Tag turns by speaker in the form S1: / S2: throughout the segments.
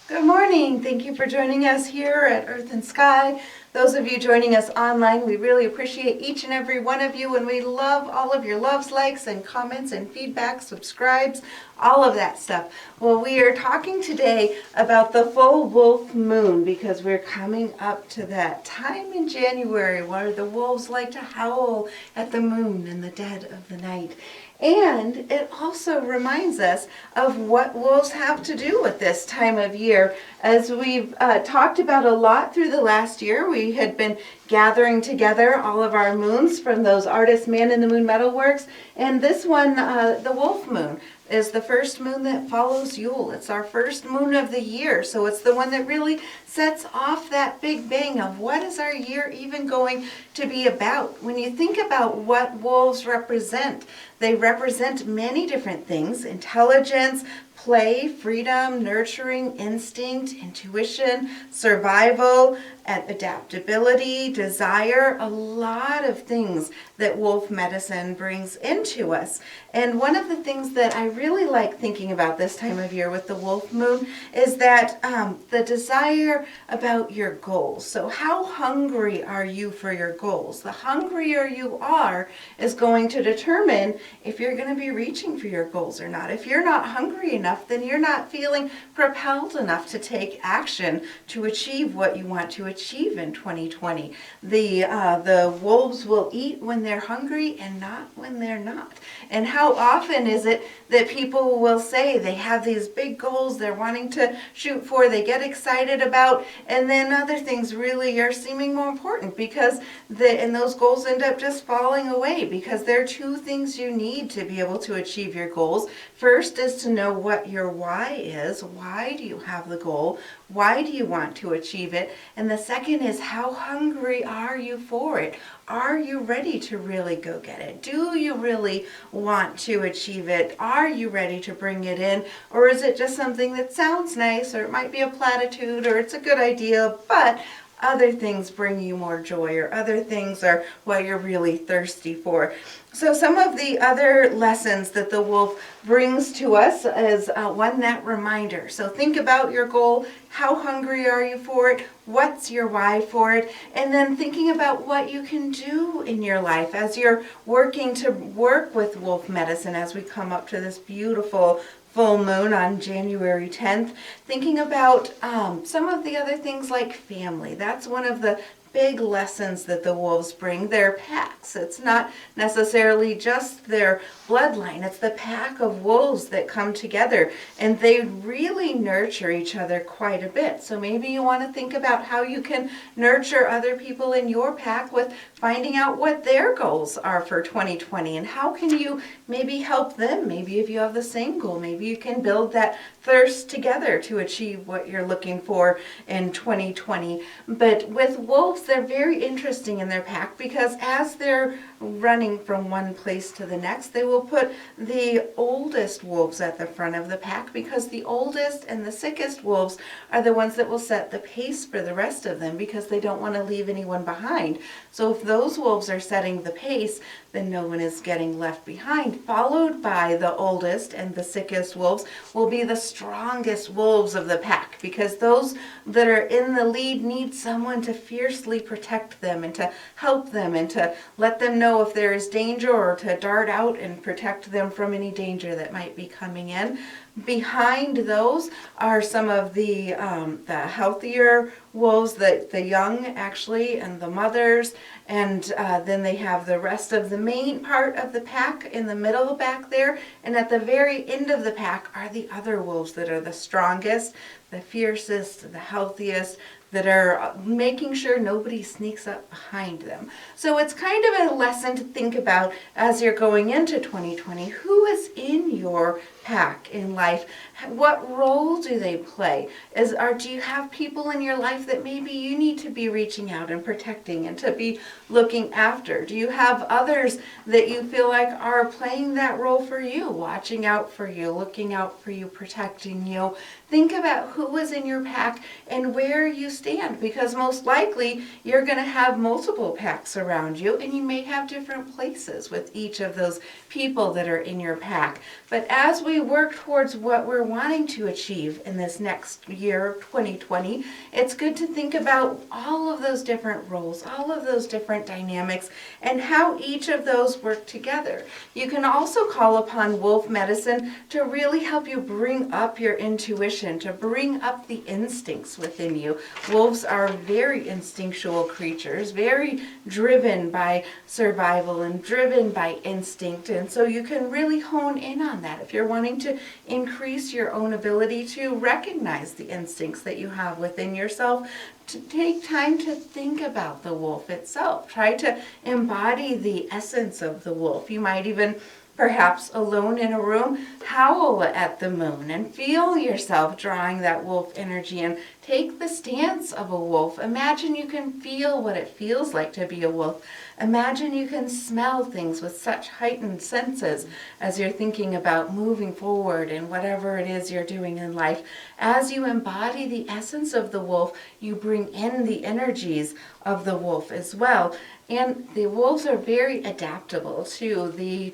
S1: Good morning. Thank you for joining us here at Earth and Sky. Those of you joining us online, we really appreciate each and every one of you, and we love all of your loves, likes, and comments, and feedback, subscribes, all of that stuff. Well, we are talking today about the full wolf moon because we're coming up to that time in January where the wolves like to howl at the moon in the dead of the night. And it also reminds us of what wolves have to do with this time of year. As we've talked about a lot through the last year, we had been gathering together all of our moons from those artists Man in the Moon Metalworks. And this one, the wolf moon, is the first moon that follows Yule. It's our first moon of the year, so it's the one that really sets off that big bang of what is our year even going to be about. When you think about what wolves represent, they represent many different things: intelligence, play, freedom, nurturing, instinct, intuition, survival, and adaptability, desire, a lot of things that wolf medicine brings into us. And one of the things that I really like thinking about this time of year with the wolf moon is that the desire about your goals. So how hungry are you for your goals? The hungrier you are is going to determine if you're going to be reaching for your goals or not. If you're not hungry enough, then you're not feeling propelled enough to take action to achieve what you want to achieve in 2020. The wolves will eat when they're hungry and not when they're not. And how often is it that people will say they have these big goals they're wanting to shoot for, they get excited about, and then other things really are seeming more important because and those goals end up just falling away because there are two things you need to be able to achieve your goals. First is to know what your why is. Why do you have the goal? Why do you want to achieve it? And the second is, how hungry are you for it? Are you ready to really go get it? Do you really want to achieve it? Are you ready to bring it in? Or is it just something that sounds nice, or it might be a platitude, or it's a good idea, but other things bring you more joy, or other things are what you're really thirsty for? So some of the other lessons that the wolf brings to us is one, that reminder. So think about your goal. How hungry are you for it? What's your why for it? And then thinking about what you can do in your life as you're working to work with wolf medicine as we come up to this beautiful full moon on January 10th, thinking about some of the other things like family. That's one of the big lessons that the wolves bring. Their packs. It's not necessarily just their bloodline. It's the pack of wolves that come together, and they really nurture each other quite a bit. So maybe you want to think about how you can nurture other people in your pack with finding out what their goals are for 2020 and how can you maybe help them. Maybe if you have the same goal, maybe you can build that thirst together to achieve what you're looking for in 2020. But with wolves, they're very interesting in their pack because as they're running from one place to the next, they will put the oldest wolves at the front of the pack because the oldest and the sickest wolves are the ones that will set the pace for the rest of them because they don't want to leave anyone behind. So if those wolves are setting the pace, then no one is getting left behind. Followed by the oldest and the sickest wolves will be the strongest wolves of the pack because those that are in the lead need someone to fiercely protect them and to help them and to let them know if there is danger or to dart out and protect them from any danger that might be coming in. Behind those are some of the healthier wolves, the young actually, and the mothers, and then they have the rest of the main part of the pack in the middle back there, and at the very end of the pack are the other wolves that are the strongest, the fiercest, the healthiest, that are making sure nobody sneaks up behind them. So it's kind of a lesson to think about as you're going into 2020. Who is in your pack in life? What role do they play? Do you have people in your life that maybe you need to be reaching out and protecting and to be looking after? Do you have others that you feel like are playing that role for you, watching out for you, looking out for you, protecting you? Think about who is in your pack and where you stand, because most likely you're going to have multiple packs around you and you may have different places with each of those people that are in your pack. But as we work towards what we're wanting to achieve in this next year of 2020, it's good to think about all of those different roles, all of those different dynamics, and how each of those work together. You can also call upon wolf medicine to really help you bring up your intuition, to bring up the instincts within you. Wolves are very instinctual creatures, very driven by survival and driven by instinct, and so you can really hone in on that if you're wanting to increase your own ability to recognize the instincts that you have within yourself. To take time to think about the wolf itself. Try to embody the essence of the wolf. You might even, perhaps alone in a room, howl at the moon and feel yourself drawing that wolf energy and take the stance of a wolf. Imagine you can feel what it feels like to be a wolf. Imagine you can smell things with such heightened senses as you're thinking about moving forward in whatever it is you're doing in life. As you embody the essence of the wolf, you bring in the energies of the wolf as well. And the wolves are very adaptable too. The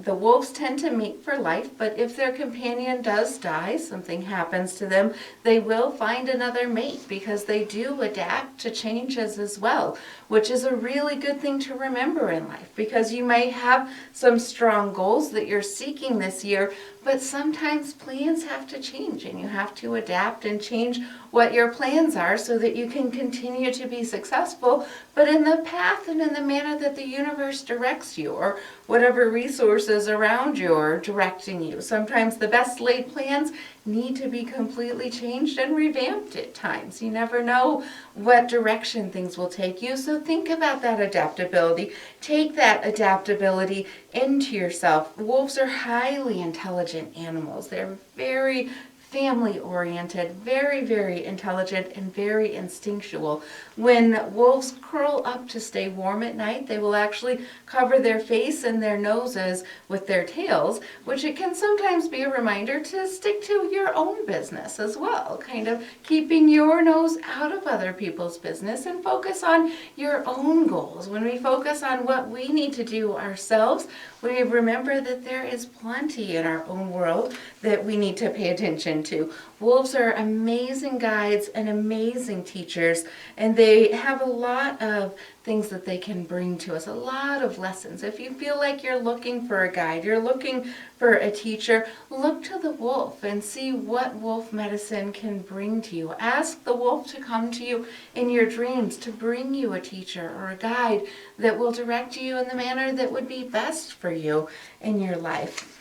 S1: wolves tend to mate for life, but if their companion does die, something happens to them, they will find another mate because they do adapt to changes as well, which is a really good thing to remember in life, because you may have some strong goals that you're seeking this year, but sometimes plans have to change and you have to adapt and change what your plans are so that you can continue to be successful, but in the path and in the manner that the universe directs you, or whatever resources around you are directing you. Sometimes the best laid plans need to be completely changed and revamped at times. You never know what direction things will take you, so think about that adaptability. Take that adaptability into yourself. Wolves are highly intelligent animals. They're very family-oriented, very, very intelligent, and very instinctual. When wolves curl up to stay warm at night, they will actually cover their face and their noses with their tails, which it can sometimes be a reminder to stick to your own business as well, kind of keeping your nose out of other people's business and focus on your own goals. When we focus on what we need to do ourselves, we remember that there is plenty in our own world that we need to pay attention to. Wolves are amazing guides and amazing teachers, and they have a lot of things that they can bring to us, a lot of lessons. If you feel like you're looking for a guide, you're looking for a teacher, look to the wolf and see what wolf medicine can bring to you. Ask the wolf to come to you in your dreams to bring you a teacher or a guide that will direct you in the manner that would be best for you in your life.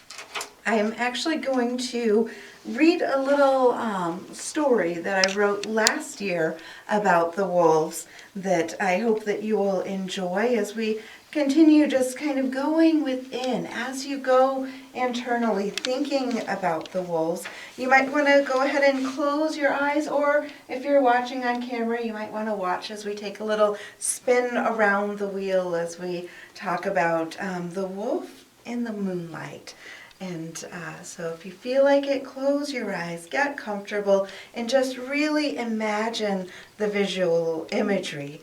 S1: I am actually going to read a little story that I wrote last year about the wolves that I hope that you will enjoy as we continue just kind of going within. As you go internally thinking about the wolves, you might want to go ahead and close your eyes, or if you're watching on camera, you might want to watch as we take a little spin around the wheel as we talk about the wolf in the moonlight. And so if you feel like it, close your eyes, get comfortable, and just really imagine the visual imagery.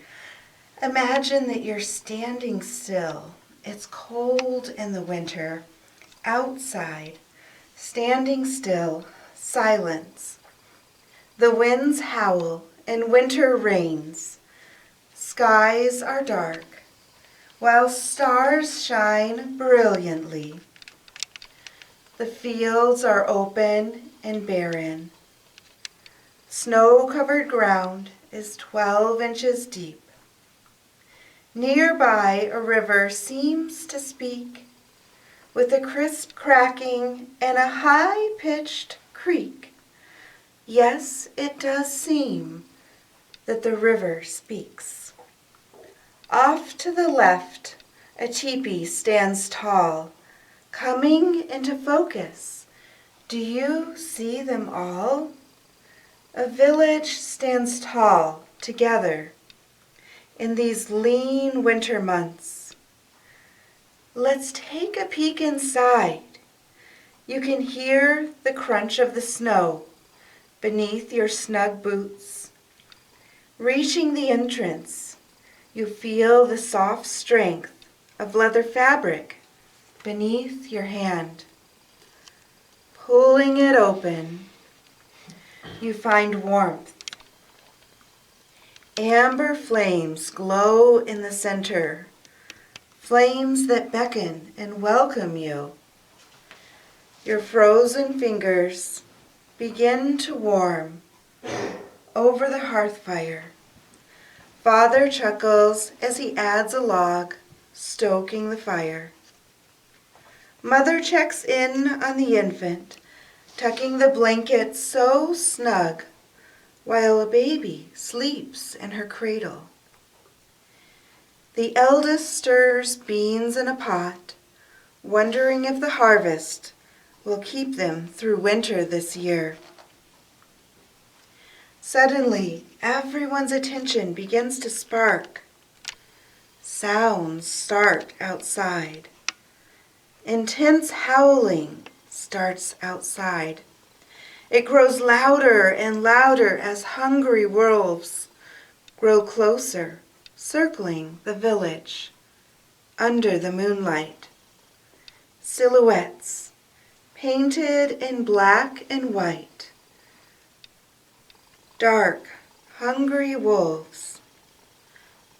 S1: Imagine that you're standing still. It's cold in the winter. Outside, standing still, silence. The winds howl and winter rains. Skies are dark, while stars shine brilliantly. The fields are open and barren. Snow-covered ground is 12 inches deep. Nearby, a river seems to speak with a crisp cracking and a high-pitched creak. Yes, it does seem that the river speaks. Off to the left, a teepee stands tall, coming into focus. Do you see them all? A village stands tall together in these lean winter months. Let's take a peek inside. You can hear the crunch of the snow beneath your snug boots. Reaching the entrance, you feel the soft strength of leather fabric beneath your hand. Pulling it open, you find warmth. Amber flames glow in the center, flames that beckon and welcome you. Your frozen fingers begin to warm over the hearth fire. Father chuckles as he adds a log, stoking the fire. Mother checks in on the infant, tucking the blanket so snug, while a baby sleeps in her cradle. The eldest stirs beans in a pot, wondering if the harvest will keep them through winter this year. Suddenly, everyone's attention begins to spark. Sounds start outside. Intense howling starts outside. It grows louder and louder as hungry wolves grow closer, circling the village under the moonlight. Silhouettes, painted in black and white. Dark, hungry wolves.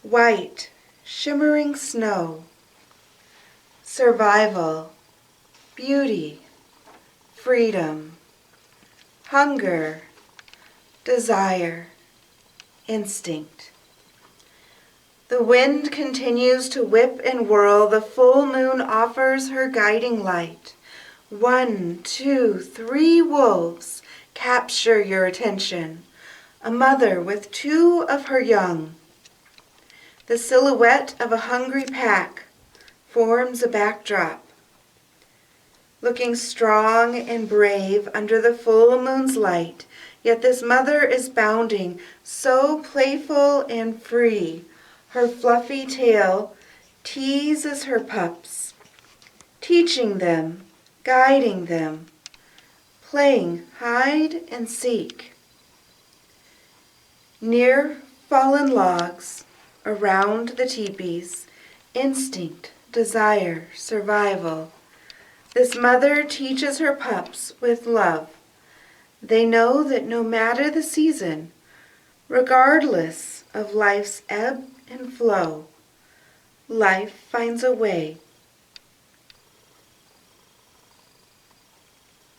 S1: White, shimmering snow. Survival, beauty, freedom, hunger, desire, instinct. The wind continues to whip and whirl. The full moon offers her guiding light. 1, 2, 3 wolves capture your attention. A mother with 2 of her young. The silhouette of a hungry pack forms a backdrop. Looking strong and brave under the full moon's light, yet this mother is bounding, so playful and free. Her fluffy tail teases her pups, teaching them, guiding them, playing hide and seek. Near fallen logs, around the teepees, instinct, desire, survival. This mother teaches her pups with love. They know that no matter the season, regardless of life's ebb and flow, life finds a way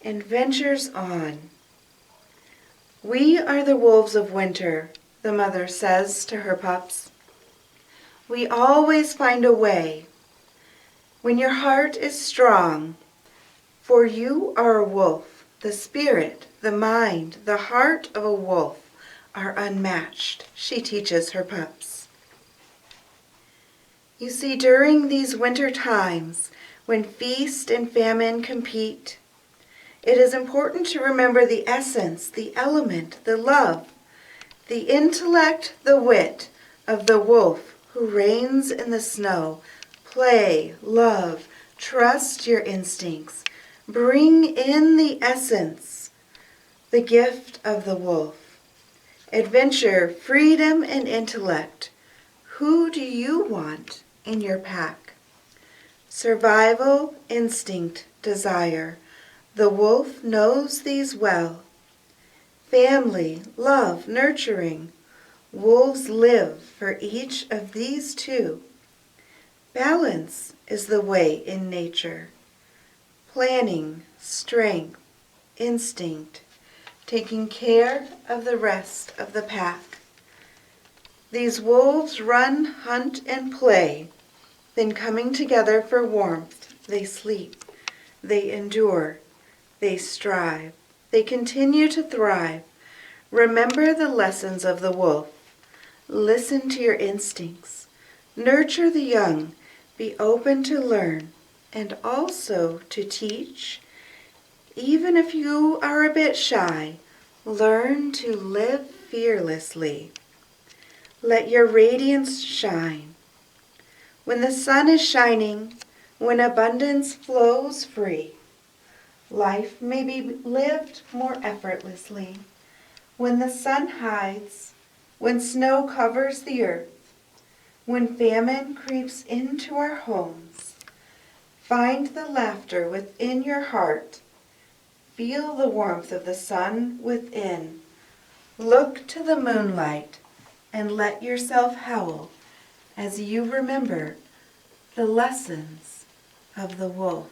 S1: and ventures on. We are the wolves of winter, the mother says to her pups. We always find a way. When your heart is strong, for you are a wolf, the spirit, the mind, the heart of a wolf are unmatched, she teaches her pups. You see, during these winter times, when feast and famine compete, it is important to remember the essence, the element, the love, the intellect, the wit of the wolf who reigns in the snow. Play, love, trust your instincts. Bring in the essence, the gift of the wolf. Adventure, freedom, and intellect. Who do you want in your pack? Survival, instinct, desire. The wolf knows these well. Family, love, nurturing. Wolves live for each of these 2. Balance is the way in nature. Planning, strength, instinct, taking care of the rest of the pack. These wolves run, hunt, and play, then coming together for warmth, they sleep, they endure, they strive, they continue to thrive. Remember the lessons of the wolf. Listen to your instincts. Nurture the young. Be open to learn and also to teach. Even if you are a bit shy, learn to live fearlessly. Let your radiance shine. When the sun is shining, when abundance flows free, life may be lived more effortlessly. When the sun hides, when snow covers the earth, when famine creeps into our homes, find the laughter within your heart. Feel the warmth of the sun within. Look to the moonlight and let yourself howl as you remember the lessons of the wolf.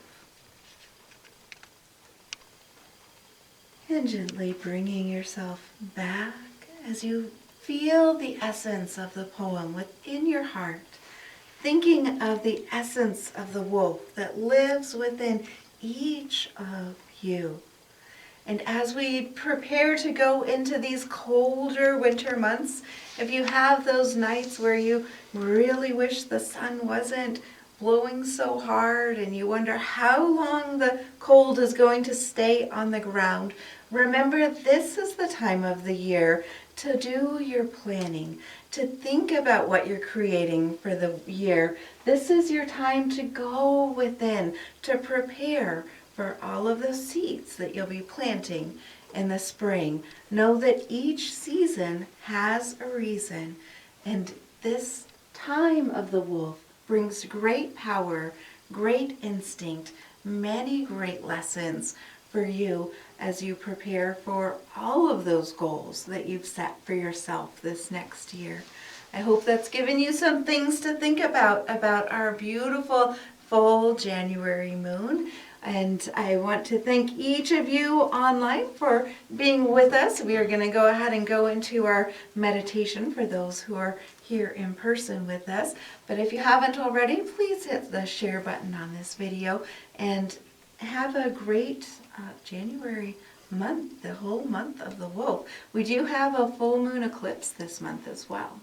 S1: And gently bringing yourself back as you feel the essence of the poem within your heart, thinking of the essence of the wolf that lives within each of you. And as we prepare to go into these colder winter months, if you have those nights where you really wish the sun wasn't blowing so hard and you wonder how long the cold is going to stay on the ground, remember this is the time of the year to do your planning, to think about what you're creating for the year. This is your time to go within, to prepare for all of those seeds that you'll be planting in the spring. Know that each season has a reason, and this time of the wolf brings great power, great instinct, many great lessons for you as you prepare for all of those goals that you've set for yourself this next year. I hope that's given you some things to think about our beautiful full January moon. And I want to thank each of you online for being with us. We are going to go ahead and go into our meditation for those who are here in person with us. But if you haven't already, please hit the share button on this video and have a great January month, the whole month of the wolf. We do have a full moon eclipse this month as well.